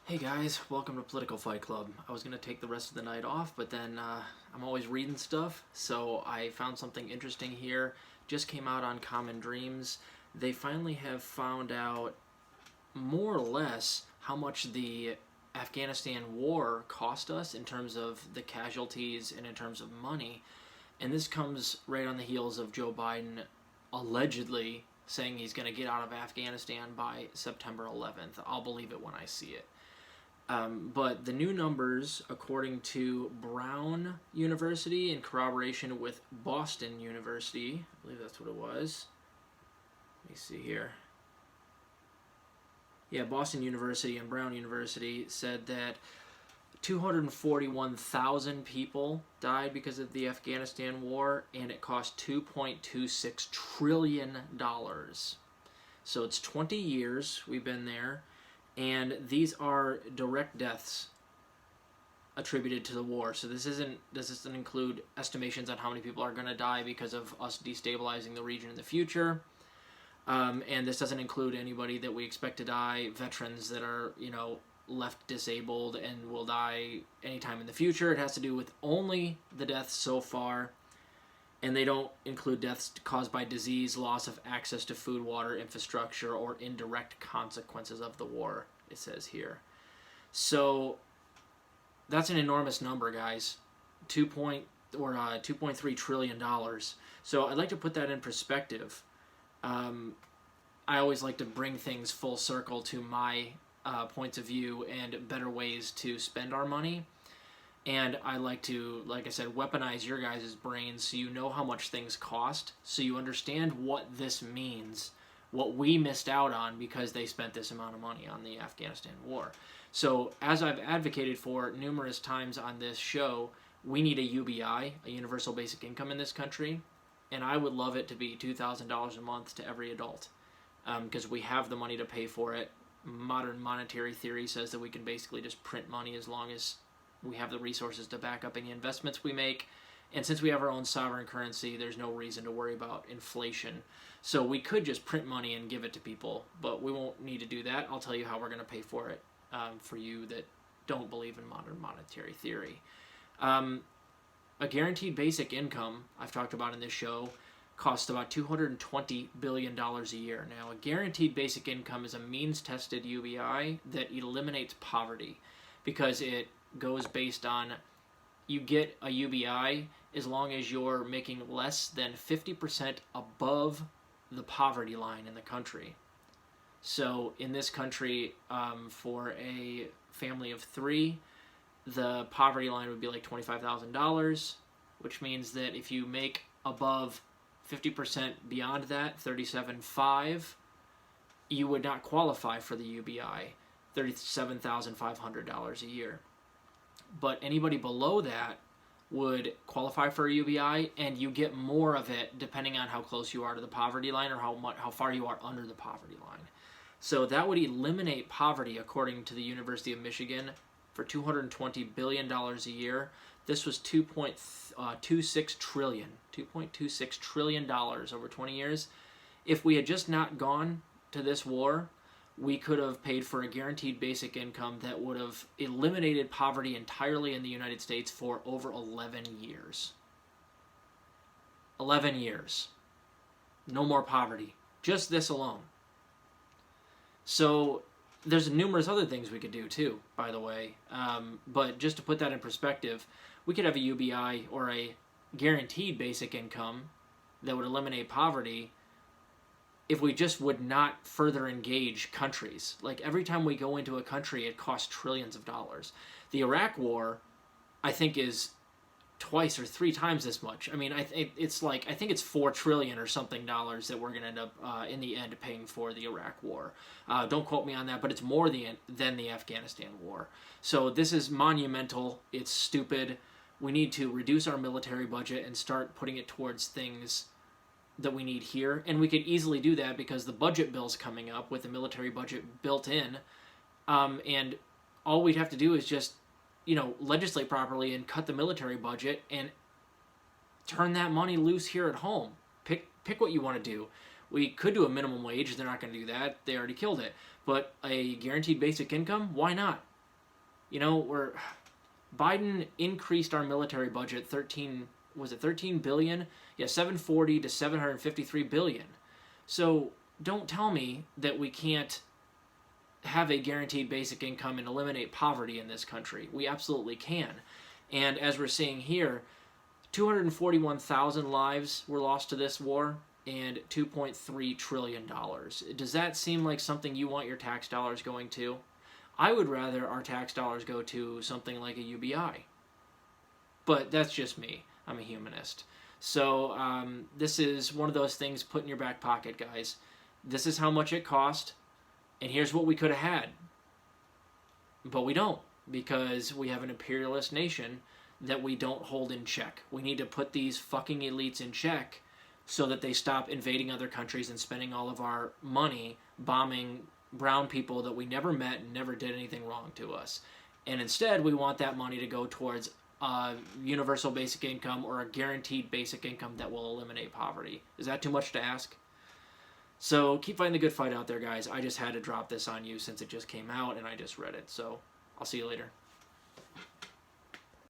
Hey guys, welcome to Political Fight Club. I was going to take the rest of the night off, but then I'm always reading stuff, so I found something interesting here. Just came out on Common Dreams. They finally have found out more or less how much the Afghanistan War cost us in terms of the casualties and in terms of money. And this comes right on the heels of Joe Biden allegedly saying he's going to get out of Afghanistan by September 11th. I'll believe it when I see it. But the new numbers, according to Brown University in corroboration with Boston University, I believe that's what it was. Let me see here. Yeah, Boston University and Brown University said that 241,000 people died because of the Afghanistan war, and it cost $2.26 trillion. So it's 20 years we've been there. And these are direct deaths attributed to the war. So this doesn't include estimations on how many people are going to die because of us destabilizing the region in the future. And this doesn't include anybody that we expect to die, veterans that are, left disabled and will die anytime in the future. It has to do with only the deaths so far. And they don't include deaths caused by disease, loss of access to food, water, infrastructure, or indirect consequences of the war, it says here. So that's an enormous number, guys. $2.3 trillion. So I'd like to put that in perspective. I always like to bring things full circle to my points of view and better ways to spend our money. And I like to, like I said, weaponize your guys' brains so you know how much things cost, so you understand what this means, what we missed out on because they spent this amount of money on the Afghanistan war. So as I've advocated for numerous times on this show, we need a UBI, a universal basic income in this country, and I would love it to be $2,000 a month to every adult because we have the money to pay for it. Modern monetary theory says that we can basically just print money as long as we have the resources to back up any investments we make. And since we have our own sovereign currency, there's no reason to worry about inflation. So we could just print money and give it to people, but we won't need to do that. I'll tell you how we're going to pay for it for you that don't believe in modern monetary theory. A guaranteed basic income, I've talked about in this show, costs about $220 billion a year. Now, a guaranteed basic income is a means-tested UBI that eliminates poverty because it goes based on you get a UBI as long as you're making less than 50% above the poverty line in the country. So in this country, for a family of three, the poverty line would be like $25,000, which means that if you make above 50% beyond that, $37,500, you would not qualify for the UBI, $37,500 a year. But anybody below that would qualify for a UBI, and you get more of it depending on how close you are to the poverty line or how far you are under the poverty line. So that would eliminate poverty, according to the University of Michigan, for $220 billion a year. This was $2.26 trillion over 20 years. If we had just not gone to this war, we could have paid for a guaranteed basic income that would have eliminated poverty entirely in the United States for over 11 years. 11 years. No more poverty. Just this alone. So there's numerous other things we could do too, by the way. But just to put that in perspective, we could have a UBI or a guaranteed basic income that would eliminate poverty if we just would not further engage countries. Like every time we go into a country, it costs trillions of dollars. The Iraq War, I think, is twice or three times this much. I mean, I think it's $4 trillion or something dollars that we're going to end up in the end paying for the Iraq War. Don't quote me on that, but it's more than the Afghanistan War. So this is monumental. It's stupid. We need to reduce our military budget and start putting it towards things that we need here, and we could easily do that because the budget bill's coming up with the military budget built in, and all we'd have to do is just legislate properly and cut the military budget and turn that money loose here at home. Pick what you want to do. We could do a minimum wage. They're not going to do that. They already killed it. But a guaranteed basic income, why not? You know, Biden increased our military budget 13 billion? Yeah, 740 to 753 billion. So don't tell me that we can't have a guaranteed basic income and eliminate poverty in this country. We absolutely can. And as we're seeing here, 241,000 lives were lost to this war and $2.3 trillion. Does that seem like something you want your tax dollars going to? I would rather our tax dollars go to something like a UBI. But that's just me. I'm a humanist. So this is one of those things put in your back pocket, guys. This is how much it cost, and here's what we could have had. But we don't, because we have an imperialist nation that we don't hold in check. We need to put these fucking elites in check so that they stop invading other countries and spending all of our money bombing brown people that we never met and never did anything wrong to us. And instead, we want that money to go towards a universal basic income or a guaranteed basic income that will eliminate poverty. Is that too much to ask? So keep fighting the good fight out there, guys. I just had to drop this on you since it just came out and I just read it. So I'll see you later.